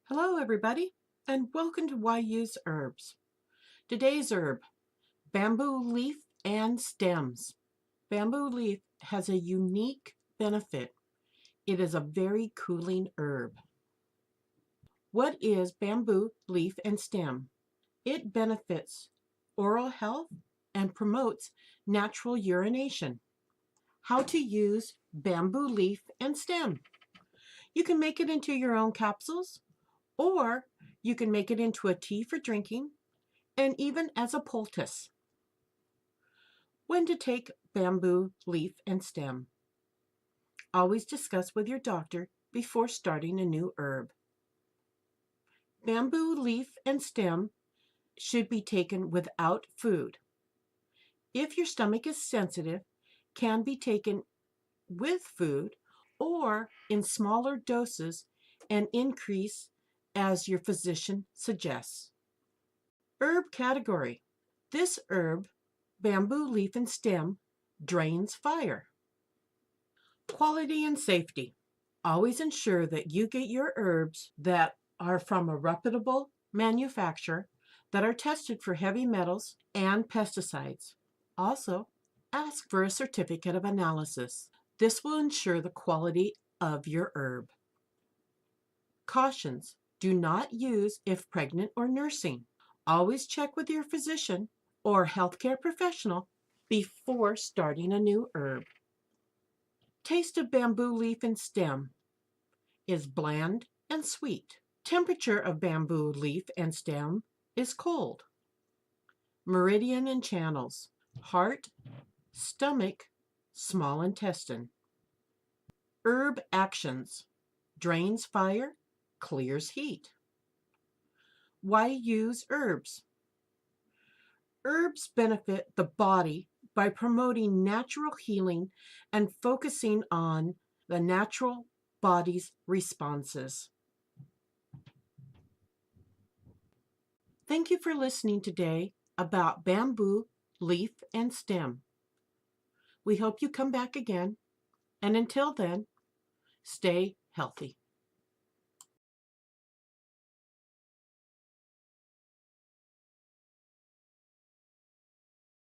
Hello, everybody, and welcome to Why Use Herbs. Today's herb, bamboo leaf and stems. Bamboo leaf has a unique benefit. It is a very cooling herb. What is bamboo leaf and stem? It benefits oral health and promotes natural urination. How to use bamboo leaf and stem? You can make it into your own capsules, or you can make it into a tea for drinking, and even as a poultice. When to take bamboo leaf and stem? Always discuss with your doctor before starting a new herb. Bamboo leaf and stem should be taken without food. If your stomach is sensitive, can be taken with food or in smaller doses and increase as your physician suggests. Herb category. This herb, bamboo leaf and stem, drains fire. Quality and safety. Always ensure that you get your herbs that are from a reputable manufacturer that are tested for heavy metals and pesticides. Also, ask for a certificate of analysis. This will ensure the quality of your herb. Cautions. Do not use if pregnant or nursing. Always check with your physician or healthcare professional before starting a new herb. Taste of bamboo leaf and stem is bland and sweet. Temperature of bamboo leaf and stem is cold. Meridian and channels: heart, stomach, small intestine. Herb actions: drains fire, clears heat. Why use herbs? Herbs benefit the body by promoting natural healing and focusing on the natural body's responses. Thank you for listening today about bamboo leaf and stem. We hope you come back again, and until then, stay healthy.